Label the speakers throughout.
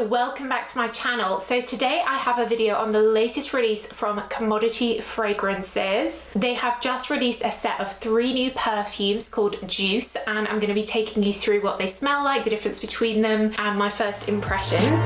Speaker 1: welcome back to my channel. So today I have a video on the latest release from Commodity Fragrances. They have just released a set of 3 new perfumes called Juice, and I'm going to be taking you through what they smell like, the difference between them, and my first impressions.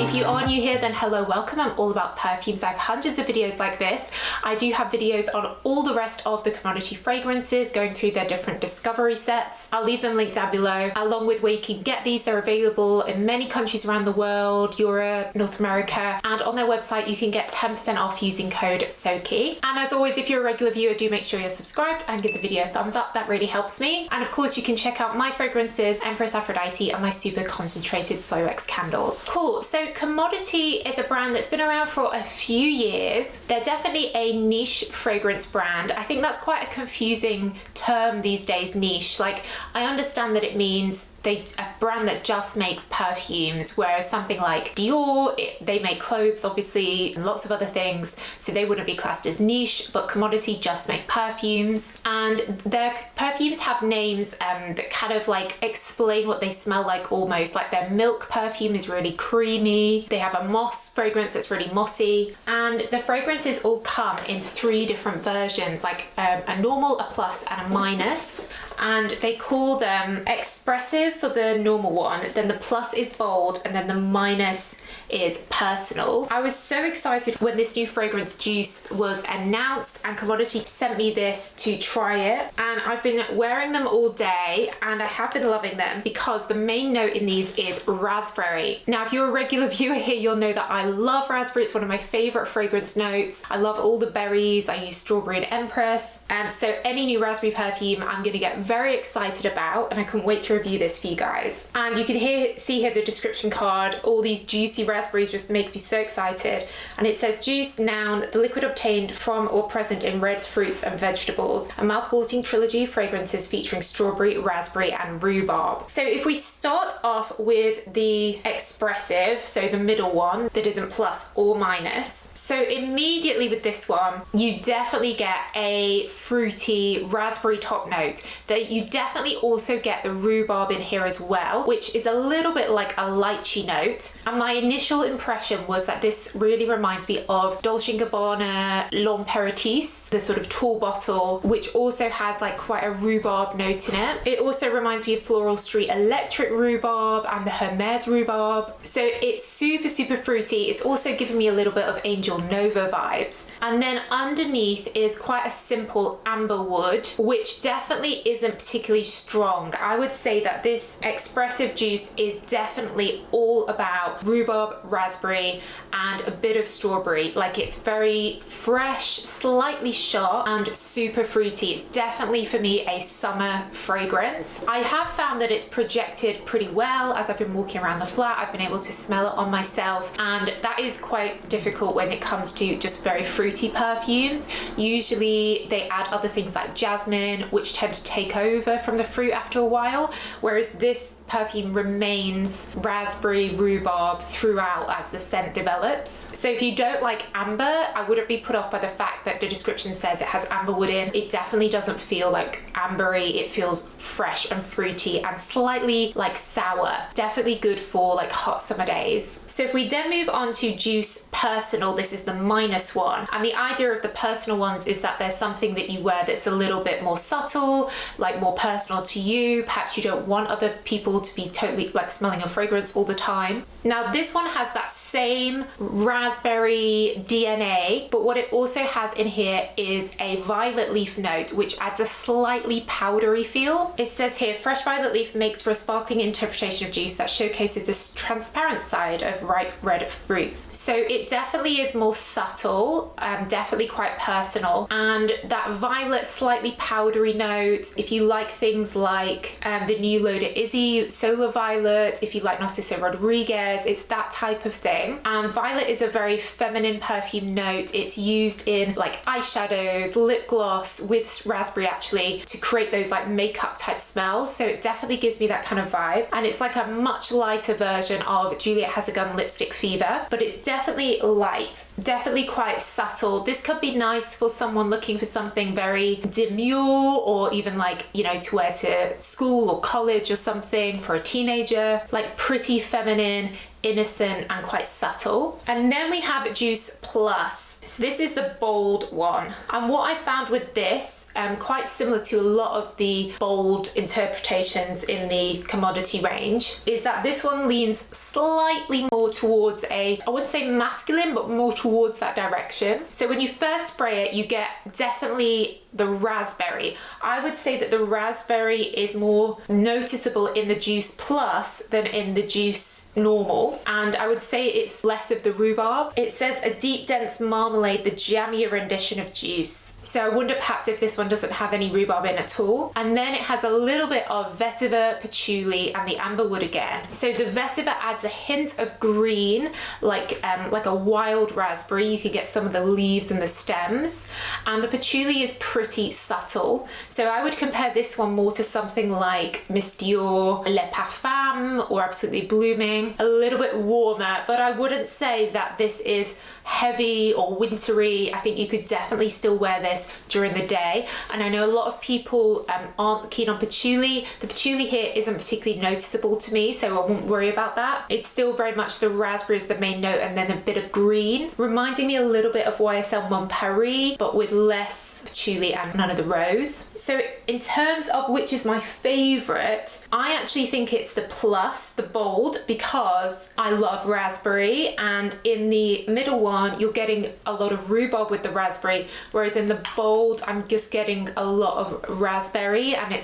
Speaker 1: If you are new here, then hello, welcome. I'm all about perfumes. I have hundreds of videos like this. I do have videos on all the rest of the Commodity Fragrances, going through their different discovery sets. I'll leave them linked down below, along with where you can get these. They're available in many countries around the world, Europe, North America, and on their website you can get 10% off using code Soki. And as always, if you're a regular viewer, do make sure you're subscribed and give the video a thumbs up. That really helps me. And of course, you can check out my fragrances, Empress Aphrodite, and my super concentrated Slow Wax candles. Cool. So Commodity is a brand that's been around for a few years. They're definitely a niche fragrance brand. I think that's quite a confusing term these days, niche. Like, I understand that it means a brand that just makes perfumes, whereas something like Dior, they make clothes obviously and lots of other things, so they wouldn't be classed as niche, but Commodity just make perfumes, and their perfumes have names that kind of like explain what they smell like almost. Like their milk perfume is really creamy, they have a moss fragrance that's really mossy, and the fragrances all come in 3 different versions, like a normal, a plus, and a minus. And they call them Expressive for the normal one, then the plus is bold, and then the minus is personal. I was so excited when this new fragrance Juice was announced, and Commodity sent me this to try it, and I've been wearing them all day and I have been loving them because the main note in these is raspberry. Now, if you're a regular viewer here, you'll know that I love raspberry. It's one of my favorite fragrance notes. I love all the berries. I use strawberry and Empress. So any new raspberry perfume I'm gonna get very excited about, and I couldn't wait to review this for you guys. And you can see here the description card. All these juicy raspberries just makes me so excited. And it says juice, noun, the liquid obtained from or present in red fruits and vegetables. A mouth-watering trilogy of fragrances featuring strawberry, raspberry, and rhubarb. So if we start off with the Expressive, so the middle one that isn't plus or minus. So immediately with this one, you definitely get a fruity raspberry top note. That you definitely also get the rhubarb in here as well, which is a little bit like a lychee note. And my initial impression was that this really reminds me of Dolce & Gabbana L'Imperatrice, the sort of tall bottle, which also has like quite a rhubarb note in it. It also reminds me of Floral Street Electric rhubarb and the Hermes rhubarb. So it's super fruity. It's also giving me a little bit of Angel Nova vibes. And then underneath is quite a simple amber wood, which definitely isn't particularly strong. I would say that this Expressive Juice is definitely all about rhubarb, raspberry, and a bit of strawberry. Like, it's very fresh, slightly sharp, and super fruity. It's definitely for me a summer fragrance. I have found that it's projected pretty well as I've been walking around the flat. I've been able to smell it on myself, and that is quite difficult when it comes to just very fruity perfumes. Usually they add other things like jasmine, which tend to take over from the fruit after a while, whereas this perfume remains raspberry, rhubarb throughout as the scent develops. So if you don't like amber, I wouldn't be put off by the fact that the description says it has amber wood in. It definitely doesn't feel like ambery. It feels fresh and fruity and slightly like sour. Definitely good for like hot summer days. So if we then move on to Juice Personal, this is the minus one. And the idea of the personal ones is that there's something that you wear that's a little bit more subtle, like more personal to you. Perhaps you don't want other people to be totally like smelling your fragrance all the time. Now this one has that same raspberry DNA, but what it also has in here is a violet leaf note, which adds a slightly powdery feel. It says here, fresh violet leaf makes for a sparkling interpretation of juice that showcases the transparent side of ripe red fruits. So it definitely is more subtle, definitely quite personal, and that violet slightly powdery note, if you like things like the new Loda Izzy Solar Violet, if you like Narciso Rodriguez, it's that type of thing. And violet is a very feminine perfume note. It's used in like eyeshadows, lip gloss, with raspberry actually, to create those like makeup type smells. So it definitely gives me that kind of vibe. And it's like a much lighter version of Juliette Has a Gun Lipstick Fever, but it's definitely very light, definitely quite subtle. This could be nice for someone looking for something very demure, or even like, you know, to wear to school or college or something for a teenager, like pretty feminine, innocent and quite subtle. And then we have Juice Plus. So this is the bold one. And what I found with this, quite similar to a lot of the bold interpretations in the commodity range, is that this one leans slightly more towards I wouldn't say masculine, but more towards that direction. So when you first spray it, you get definitely the raspberry. I would say that the raspberry is more noticeable in the Juice Plus than in the Juice Normal. And I would say it's less of the rhubarb. It says a deep, dense marmalade, the jammier rendition of Juice. So I wonder perhaps if this one doesn't have any rhubarb in at all. And then it has a little bit of vetiver, patchouli, and the amberwood again. So the vetiver adds a hint of green, like a wild raspberry. You could get some of the leaves and the stems. And the patchouli is pretty subtle. So I would compare this one more to something like Miss Dior Le Parfum or Absolutely Blooming. A little bit warmer, but I wouldn't say that this is heavy or wintry. I think you could definitely still wear this during the day. And I know a lot of people aren't keen on patchouli. The patchouli here isn't particularly noticeable to me, so I won't worry about that. It's still very much the raspberry is the main note, and then a bit of green, reminding me a little bit of YSL Mon Paris, but with less patchouli and none of the rose. So in terms of which is my favorite, I actually think it's the Plus, the bold, because I love raspberry, and in the middle one you're getting a lot of rhubarb with the raspberry, whereas in the bold I'm just getting a lot of raspberry, and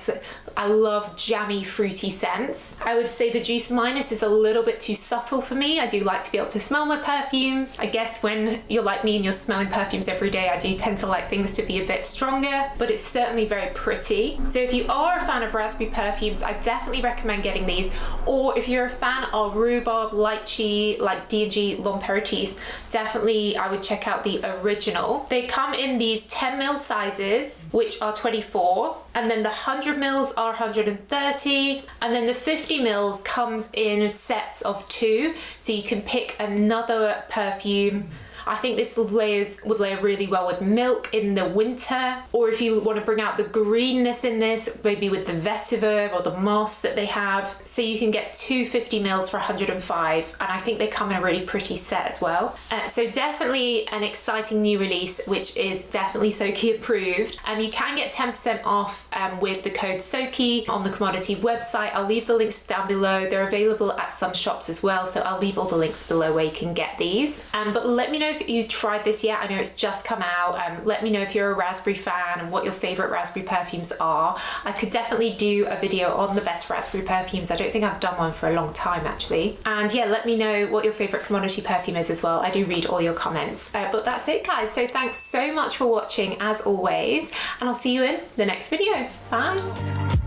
Speaker 1: I love jammy fruity scents. I would say the Juice Minus is a little bit too subtle for me. I do like to be able to smell my perfumes. I guess when you're like me and you're smelling perfumes every day, I do tend to like things to be a bit stronger, but it's certainly very pretty. So if you are a fan of raspberry perfumes, I definitely recommend getting these. Or if you're a fan of rhubarb, lychee, like D&G L'Imperatrice, definitely I would check out the original. They come in these 10ml sizes, which are 24, and then the 100ml are 130, and then the 50ml comes in sets of 2, so you can pick another perfume. I think this would layer really well with milk in the winter, or if you want to bring out the greenness in this, maybe with the vetiver or the moss that they have. So you can get 2 50ml for 105, and I think they come in a really pretty set as well. So definitely an exciting new release, which is definitely Soki approved. You can get 10% off with the code Soki on the commodity website. I'll leave the links down below. They're available at some shops as well, so I'll leave all the links below where you can get these. But let me know if you tried this yet. I know it's just come out. Let me know if you're a raspberry fan and what your favorite raspberry perfumes are. I could definitely do a video on the best raspberry perfumes. I don't think I've done one for a long time actually. And yeah, let me know what your favorite commodity perfume is as well. I do read all your comments. But that's it guys. So thanks so much for watching as always, and I'll see you in the next video. Bye.